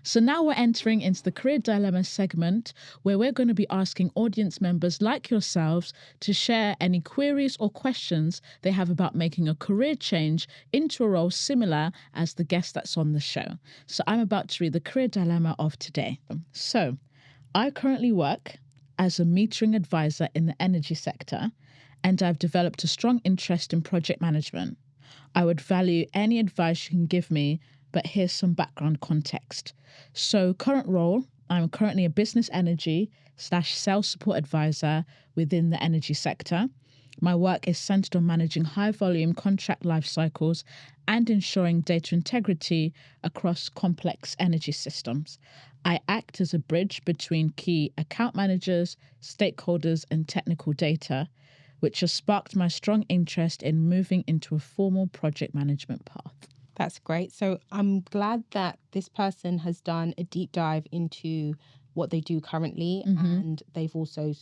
So now we're entering into the Career Dilemma segment where we're going to be asking audience members like yourselves to share any queries or questions they have about making a career change into a role similar as the guest that's on the show. So I'm about to read the Career Dilemma of today. So I currently work as a metering advisor in the energy sector, and I've developed a strong interest in project management. I would value any advice you can give me, but here's some background context. So current role, I'm currently a business energy / sales support advisor within the energy sector. My work is centered on managing high volume contract lifecycles and ensuring data integrity across complex energy systems. I act as a bridge between key account managers, stakeholders, and technical data, which has sparked my strong interest in moving into a formal project management path. That's great. So I'm glad that this person has done a deep dive into what they do currently, and they've also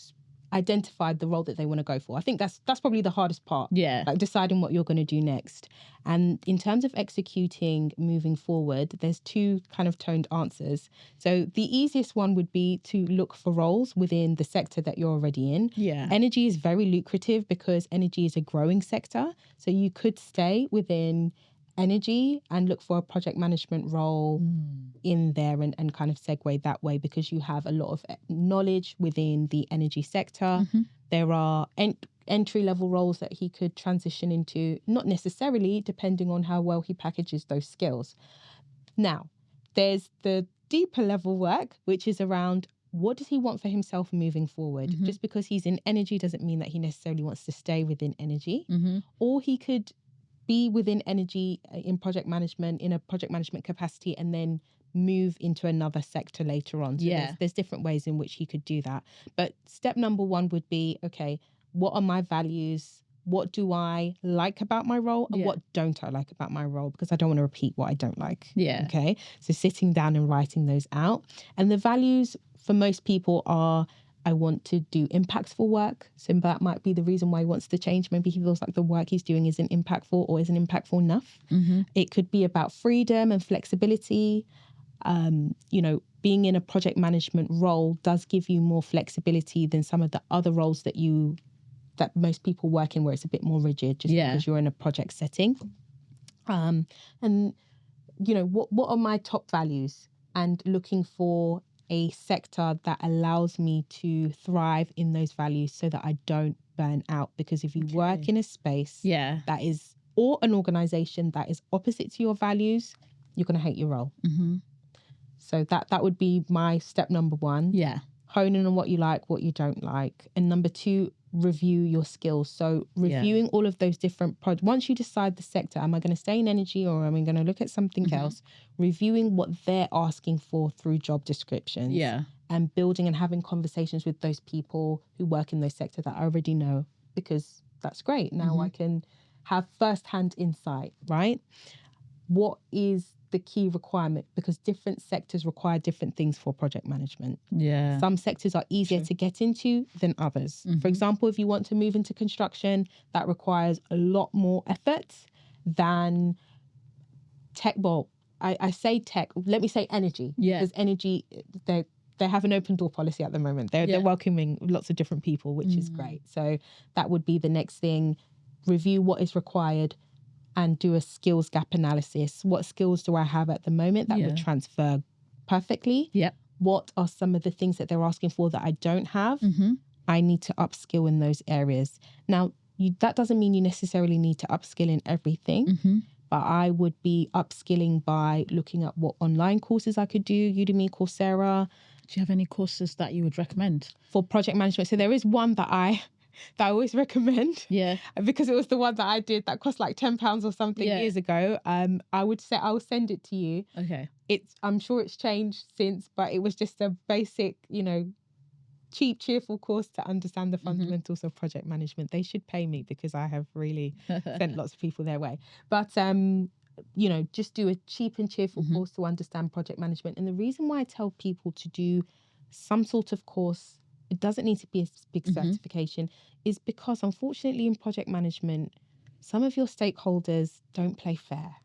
identified the role that they want to go for. I think that's probably the hardest part. Yeah. Like deciding what you're going to do next. And in terms of executing moving forward, there's two kind of toned answers. So the easiest one would be to look for roles within the sector that you're already in. Yeah. Energy is very lucrative because energy is a growing sector. So you could stay within energy and look for a project management role in there and kind of segue that way because you have a lot of knowledge within the energy sector. There are entry-level roles that he could transition into, not necessarily, depending on how well he packages those skills. Now, there's the deeper level work, which is around what does he want for himself moving forward? Just because he's in energy doesn't mean that he necessarily wants to stay within energy. Or he could be within energy in project management, in a project management capacity, and then move into another sector later on. So there's different ways in which he could do that. But step number one would be, okay, what are my values? What do I like about my role? And what don't I like about my role? Because I don't want to repeat what I don't like. Okay. So sitting down and writing those out. And the values for most people are, I want to do impactful work. So that might be the reason why he wants to change. Maybe he feels like the work he's doing isn't impactful or isn't impactful enough. It could be about freedom and flexibility. Being in a project management role does give you more flexibility than some of the other roles that most people work in, where it's a bit more rigid just because you're in a project setting. What are my top values? And looking for a sector that allows me to thrive in those values so that I don't burn out. Because if you work in a space that is, or an organization that is opposite to your values, you're going to hate your role. So that would be my step number one. Hone in on what you like, what you don't like. And number two, review your skills. So reviewing all of those different projects. Once you decide the sector, am I going to stay in energy or am I going to look at something else? Reviewing what they're asking for through job descriptions. And building and having conversations with those people who work in those sectors that I already know, because that's great. Now I can have first-hand insight, right? What is the key requirement? Because different sectors require different things for project management. Some sectors are easier to get into than others. For example, if you want to move into construction, that requires a lot more effort than tech. Well, I say tech, let me say energy. Because energy, they have an open door policy at the moment. They're welcoming lots of different people, which is great. So that would be the next thing. Review what is required and do a skills gap analysis. What skills do I have at the moment that would transfer perfectly? What are some of the things that they're asking for that I don't have? I need to upskill in those areas. Now, that doesn't mean you necessarily need to upskill in everything, but I would be upskilling by looking at what online courses I could do, Udemy, Coursera. Do you have any courses that you would recommend? For project management. So there is one that I always recommend. Because it was the one that I did that cost like £10 or something years ago. I will send it to you. Okay. I'm sure it's changed since, but it was just a basic, cheap, cheerful course to understand the fundamentals of project management. They should pay me because I have really sent lots of people their way. But just do a cheap and cheerful course to understand project management. And the reason why I tell people to do some sort of course, it doesn't need to be a big certification, is because unfortunately in project management, some of your stakeholders don't play fair.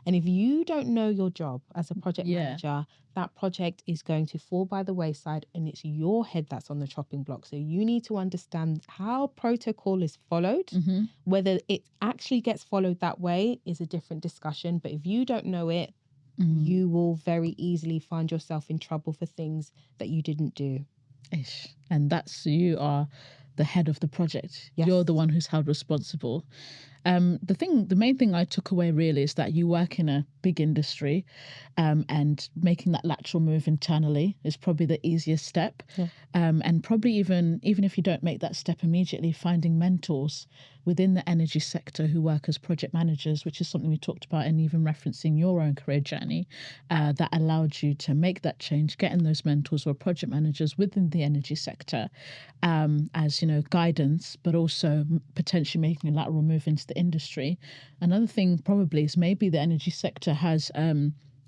And if you don't know your job as a project manager, that project is going to fall by the wayside, and it's your head that's on the chopping block. So you need to understand how protocol is followed. Whether it actually gets followed that way is a different discussion. But if you don't know it, you will very easily find yourself in trouble for things that you didn't do. And you are the head of the project. Yes. You're the one who's held responsible. The main thing I took away really is that you work in a big industry, and making that lateral move internally is probably the easiest step. And probably even if you don't make that step immediately, finding mentors within the energy sector who work as project managers, which is something we talked about, and even referencing your own career journey, that allowed you to make that change, getting those mentors or project managers within the energy sector, as guidance, but also potentially making a lateral move into the industry. Another thing probably is maybe the energy sector has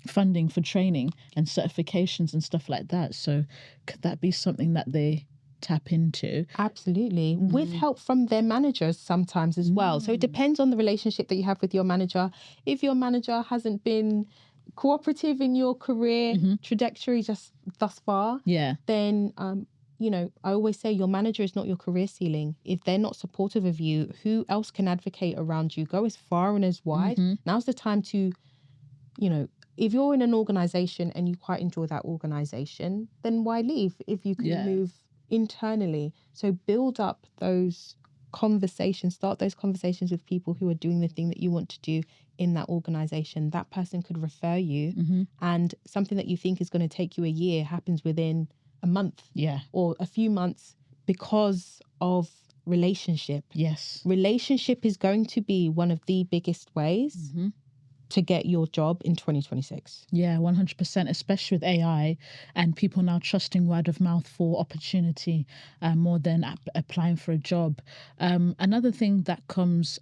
funding for training and certifications and stuff like that. So could that be something that they tap into? Absolutely. With help from their managers sometimes as well. So it depends on the relationship that you have with your manager. If your manager hasn't been cooperative in your career trajectory just thus far, then I always say your manager is not your career ceiling. If they're not supportive of you, who else can advocate around you? Go as far and as wide. Now's the time to, if you're in an organization and you quite enjoy that organization, then why leave if you can move internally? So build up those conversations, start those conversations with people who are doing the thing that you want to do in that organization. That person could refer you, and something that you think is going to take you a year happens within a month or a few months because of relationship. Relationship is going to be one of the biggest ways to get your job in 2026. 100%, especially with AI and people now trusting word of mouth for opportunity more than applying for a job. Another thing that comes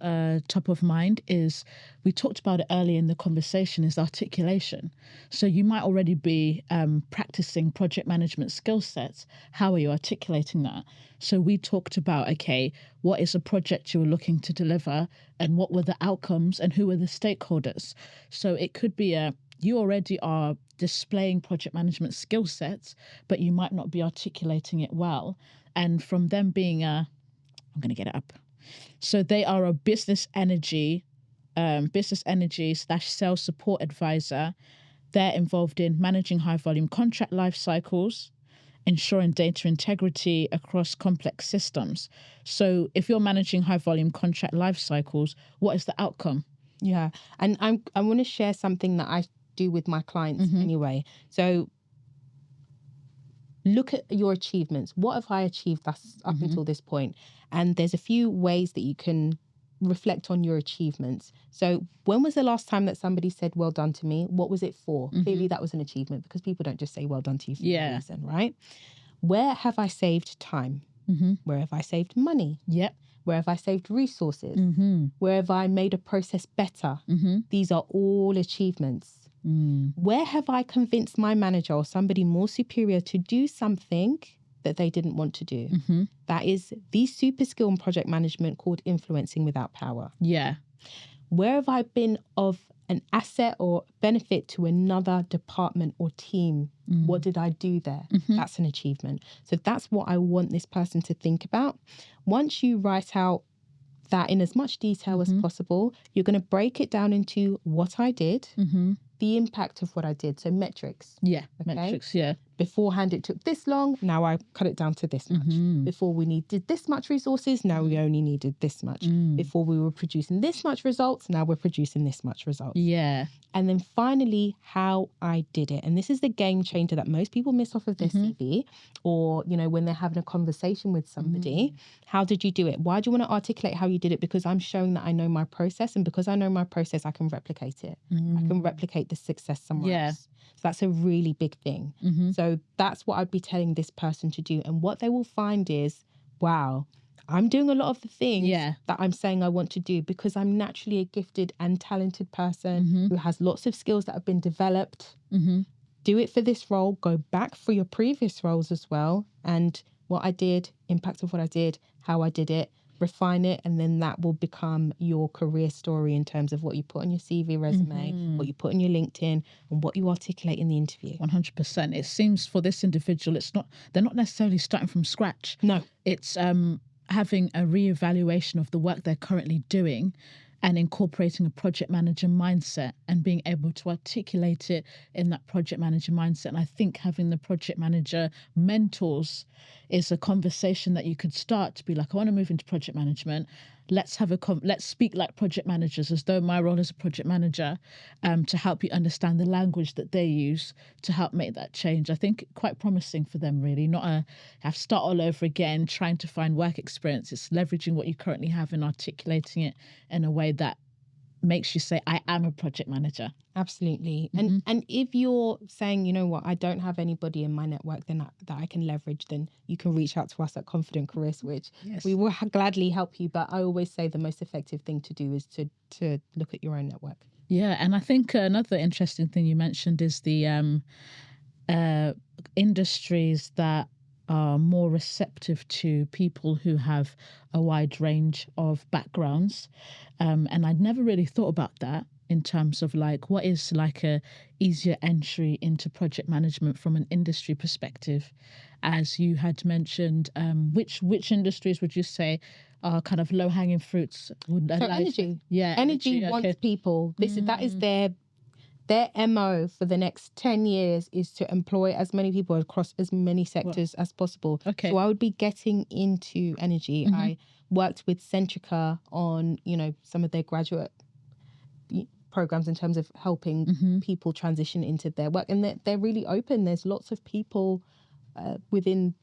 top of mind is, we talked about it earlier in the conversation, is articulation. So you might already be practicing project management skill sets. How are you articulating that? So we talked about, okay, what is a project you were looking to deliver, and what were the outcomes, and who were the stakeholders? So it could be you already are displaying project management skill sets, but you might not be articulating it well. And from them being I'm going to get it up. So they are a business energy / sales support advisor. They're involved in managing high volume contract life cycles, ensuring data integrity across complex systems. So if you're managing high volume contract life cycles, what is the outcome? And I want to share something that I do with my clients anyway. So look at your achievements. What have I achieved up until this point? And there's a few ways that you can reflect on your achievements. So when was the last time that somebody said, well done to me? What was it for? Clearly that was an achievement, because people don't just say well done to you for no reason, right? Where have I saved time? Where have I saved money? Where have I saved resources? Where have I made a process better? These are all achievements. Where have I convinced my manager or somebody more superior to do something that they didn't want to do? That is the super skill in project management called influencing without power. Where have I been of an asset or benefit to another department or team? What did I do there? That's an achievement. So that's what I want this person to think about. Once you write out that in as much detail as possible, you're going to break it down into what I did, the impact of what I did. So metrics. Metrics, Beforehand, it took this long. Now I cut it down to this much. Before we needed this much resources. Now we only needed this much. Before we were producing this much results. Now we're producing this much results. And then finally, how I did it. And this is the game changer that most people miss off of their CV, or, when they're having a conversation with somebody. How did you do it? Why do you want to articulate how you did it? Because I'm showing that I know my process, and because I know my process, I can replicate it. I can replicate the success somewhere else. So that's a really big thing. So that's what I'd be telling this person to do. And what they will find is, wow, I'm doing a lot of the things that I'm saying I want to do, because I'm naturally a gifted and talented person who has lots of skills that have been developed. Do it for this role, go back for your previous roles as well. And what I did, impact of what I did, how I did it, refine it, and then that will become your career story in terms of what you put on your CV resume, what you put on your LinkedIn, and what you articulate in the interview. 100%. It seems for this individual, they're not necessarily starting from scratch. No. It's having a reevaluation of the work they're currently doing and incorporating a project manager mindset and being able to articulate it in that project manager mindset. And I think having the project manager mentors is a conversation that you could start to be like, I want to move into project management. Let's speak like project managers, as though my role as a project manager, to help you understand the language that they use to help make that change. I think quite promising for them, really. Not have to start all over again, trying to find work experience. It's leveraging what you currently have and articulating it in a way that makes you say, I am a project manager. Absolutely. And if you're saying, you know what, I don't have anybody in my network that I can leverage, then you can reach out to us at Confident Career Switch. Yes. We will gladly help you. But I always say the most effective thing to do is to look at your own network. Yeah. And I think another interesting thing you mentioned is the industries that are more receptive to people who have a wide range of backgrounds. And I'd never really thought about that in terms of like, what is like a easier entry into project management from an industry perspective? As you had mentioned, which industries would you say are kind of low-hanging fruits? Energy. Yeah. Energy wants people. That is their MO for the next 10 years is to employ as many people across as many sectors as possible. Okay. So I would be getting into energy. I worked with Centrica on, some of their graduate programs in terms of helping people transition into their work. And they're really open. There's lots of people within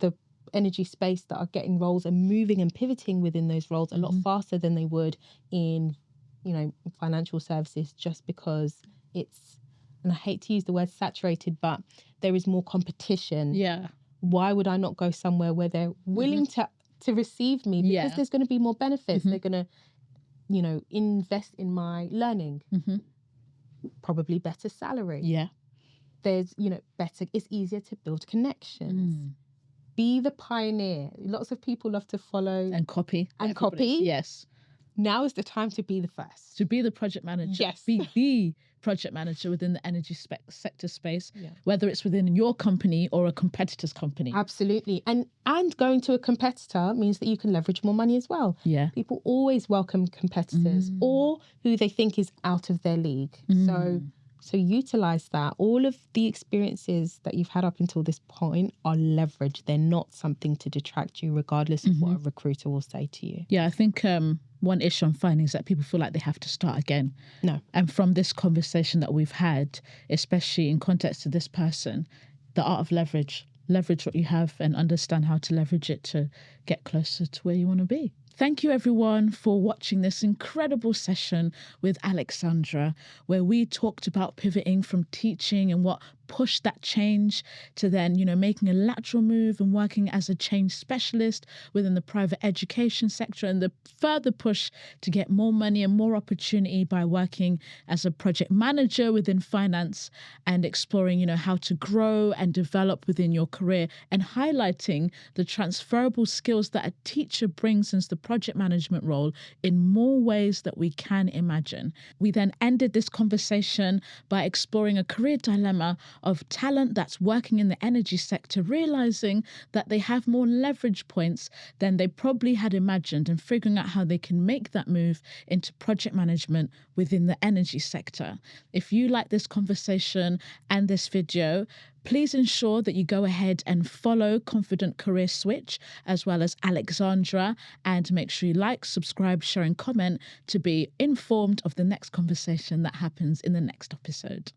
the energy space that are getting roles and moving and pivoting within those roles a lot faster than they would in financial services, just because it's, and I hate to use the word saturated, but there is more competition. Yeah. Why would I not go somewhere where they're willing to receive me? Because there's going to be more benefits. They're going to, invest in my learning. Probably better salary. Yeah. There's, better, it's easier to build connections. Be the pioneer. Lots of people love to follow. And copy. Yes. Now is the time to be the first. To be the project manager. Yes. Be the project manager within the energy sector space, whether it's within your company or a competitor's company. Absolutely. And going to a competitor means that you can leverage more money as well. Yeah. People always welcome competitors or who they think is out of their league. So utilize that. All of the experiences that you've had up until this point are leverage. They're not something to detract you, regardless of what a recruiter will say to you. Yeah, I think one issue I'm finding is that people feel like they have to start again. No. And from this conversation that we've had, especially in context to this person, the art of leverage what you have and understand how to leverage it to get closer to where you want to be. Thank you, everyone, for watching this incredible session with Alexandra, where we talked about pivoting from teaching and what pushed that change to then, making a lateral move and working as a change specialist within the private education sector, and the further push to get more money and more opportunity by working as a project manager within finance and exploring, how to grow and develop within your career, and highlighting the transferable skills that a teacher brings into the project management role in more ways that we can imagine. We then ended this conversation by exploring a career dilemma of talent that's working in the energy sector, realizing that they have more leverage points than they probably had imagined, and figuring out how they can make that move into project management within the energy sector. If you like this conversation and this video, please ensure that you go ahead and follow Confident Career Switch as well as Alexandra, and make sure you like, subscribe, share and comment to be informed of the next conversation that happens in the next episode.